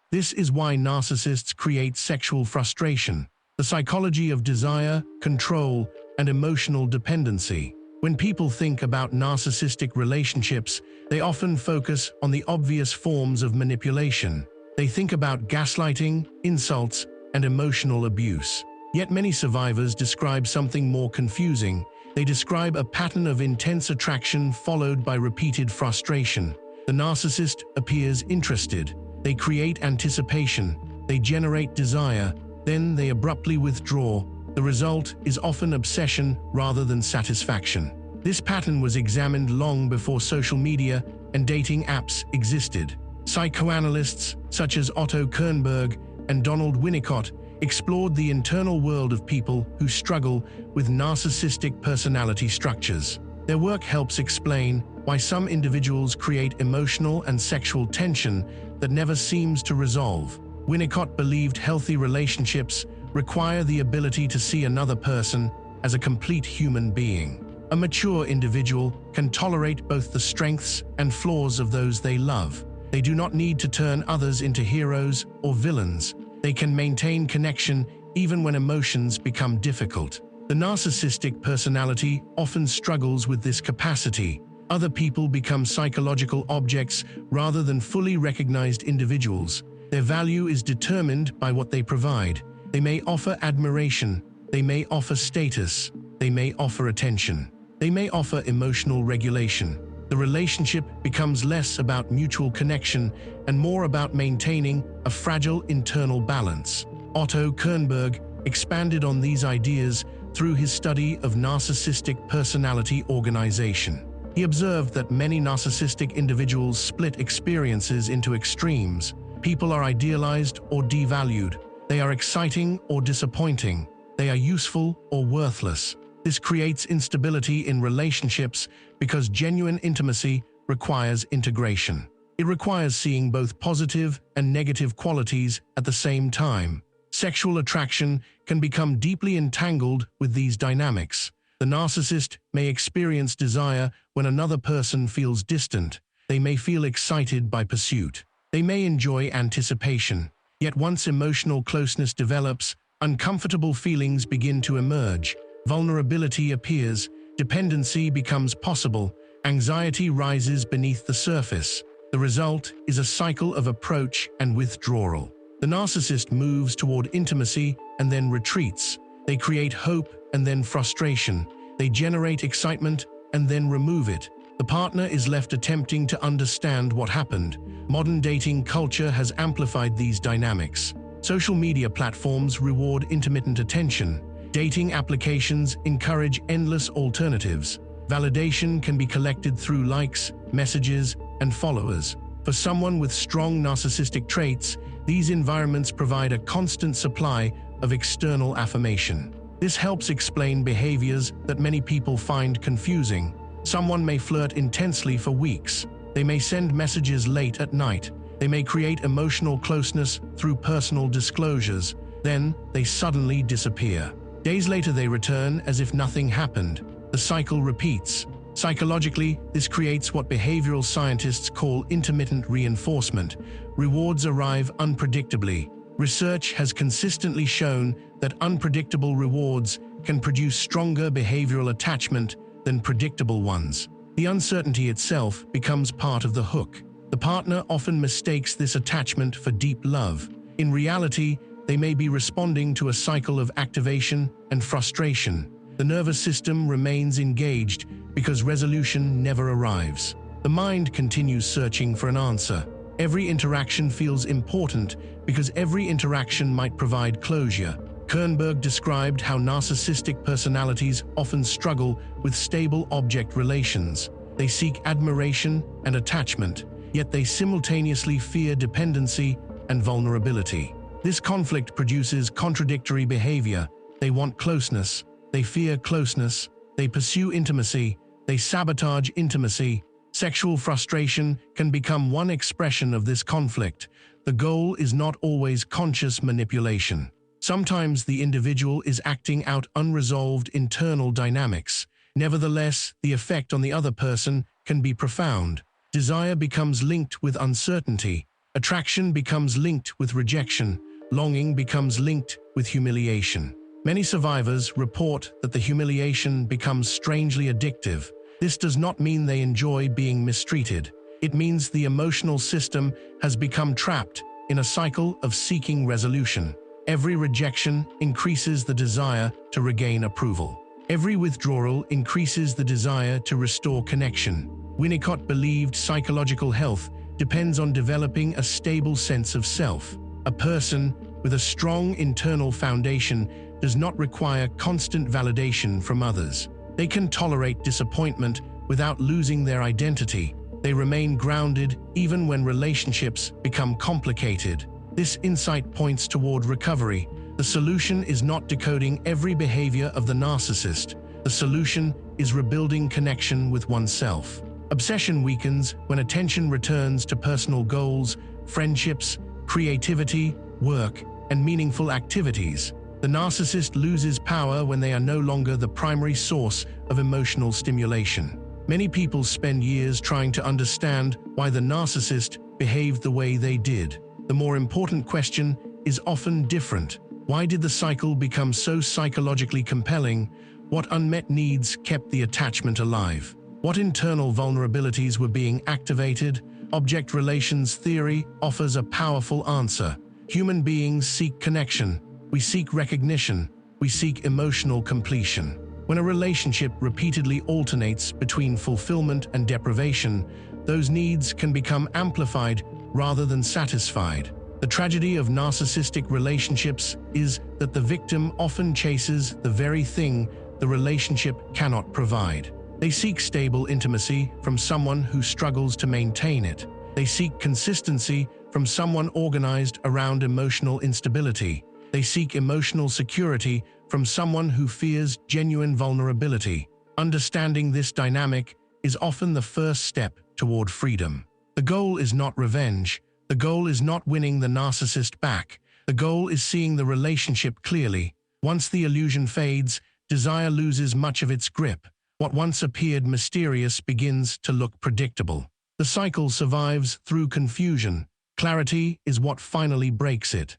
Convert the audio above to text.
This is why narcissists create sexual frustration, the psychology of desire, control, and emotional dependency. When people think about narcissistic relationships, they often focus on the obvious forms of manipulation. They think about gaslighting, insults, and emotional abuse. Yet many survivors describe something more confusing. They describe a pattern of intense attraction followed by repeated frustration. The narcissist appears interested. They create anticipation. They generate desire. Then they abruptly withdraw. The result is often obsession rather than satisfaction. This pattern was examined long before social media and dating apps existed. Psychoanalysts such as Otto Kernberg and Donald Winnicott explored the internal world of people who struggle with narcissistic personality structures. Their work helps explain why some individuals create emotional and sexual tension that never seems to resolve. Winnicott believed healthy relationships require the ability to see another person as a complete human being. A mature individual can tolerate both the strengths and flaws of those they love. They do not need to turn others into heroes or villains. They can maintain connection even when emotions become difficult. The narcissistic personality often struggles with this capacity. Other people become psychological objects rather than fully recognized individuals. Their value is determined by what they provide. They may offer admiration. They may offer status. They may offer attention. They may offer emotional regulation. The relationship becomes less about mutual connection and more about maintaining a fragile internal balance. Otto Kernberg expanded on these ideas through his study of narcissistic personality organization. He observed that many narcissistic individuals split experiences into extremes. People are idealized or devalued. They are exciting or disappointing. They are useful or worthless. This creates instability in relationships because genuine intimacy requires integration. It requires seeing both positive and negative qualities at the same time. Sexual attraction can become deeply entangled with these dynamics. The narcissist may experience desire when another person feels distant. They may feel excited by pursuit. They may enjoy anticipation. Yet once emotional closeness develops, uncomfortable feelings begin to emerge. Vulnerability appears. Dependency becomes possible. Anxiety rises beneath the surface. The result is a cycle of approach and withdrawal. The narcissist moves toward intimacy and then retreats. They create hope and then frustration. They generate excitement and then remove it. The partner is left attempting to understand what happened. Modern dating culture has amplified these dynamics. Social media platforms reward intermittent attention. Dating applications encourage endless alternatives. Validation can be collected through likes, messages, and followers. For someone with strong narcissistic traits, these environments provide a constant supply of external affirmation. This helps explain behaviors that many people find confusing. Someone may flirt intensely for weeks. They may send messages late at night. They may create emotional closeness through personal disclosures. Then they suddenly disappear. Days later they return as if nothing happened. The cycle repeats. Psychologically, this creates what behavioral scientists call intermittent reinforcement. Rewards arrive unpredictably. Research has consistently shown that unpredictable rewards can produce stronger behavioral attachment than predictable ones. The uncertainty itself becomes part of the hook. The partner often mistakes this attachment for deep love. In reality, they may be responding to a cycle of activation and frustration. The nervous system remains engaged because resolution never arrives. The mind continues searching for an answer. Every interaction feels important because every interaction might provide closure. Kernberg described how narcissistic personalities often struggle with stable object relations. They seek admiration and attachment, yet they simultaneously fear dependency and vulnerability. This conflict produces contradictory behavior. They want closeness. They fear closeness. They pursue intimacy. They sabotage intimacy. Sexual frustration can become one expression of this conflict. The goal is not always conscious manipulation. Sometimes the individual is acting out unresolved internal dynamics. Nevertheless, the effect on the other person can be profound. Desire becomes linked with uncertainty. Attraction becomes linked with rejection. Longing becomes linked with humiliation. Many survivors report that the humiliation becomes strangely addictive. This does not mean they enjoy being mistreated. It means the emotional system has become trapped in a cycle of seeking resolution. Every rejection increases the desire to regain approval. Every withdrawal increases the desire to restore connection. Winnicott believed psychological health depends on developing a stable sense of self. A person with a strong internal foundation does not require constant validation from others. They can tolerate disappointment without losing their identity. They remain grounded even when relationships become complicated. This insight points toward recovery. The solution is not decoding every behavior of the narcissist. The solution is rebuilding connection with oneself. Obsession weakens when attention returns to personal goals, friendships, creativity, work, and meaningful activities. The narcissist loses power when they are no longer the primary source of emotional stimulation. Many people spend years trying to understand why the narcissist behaved the way they did. The more important question is often different. Why did the cycle become so psychologically compelling? What unmet needs kept the attachment alive? What internal vulnerabilities were being activated? Object relations theory offers a powerful answer. Human beings seek connection. We seek recognition. We seek emotional completion. When a relationship repeatedly alternates between fulfillment and deprivation, those needs can become amplified rather than satisfied. The tragedy of narcissistic relationships is that the victim often chases the very thing the relationship cannot provide. They seek stable intimacy from someone who struggles to maintain it. They seek consistency from someone organized around emotional instability. They seek emotional security from someone who fears genuine vulnerability. Understanding this dynamic is often the first step toward freedom. The goal is not revenge. The goal is not winning the narcissist back. The goal is seeing the relationship clearly. Once the illusion fades, desire loses much of its grip. What once appeared mysterious begins to look predictable. The cycle survives through confusion. Clarity is what finally breaks it.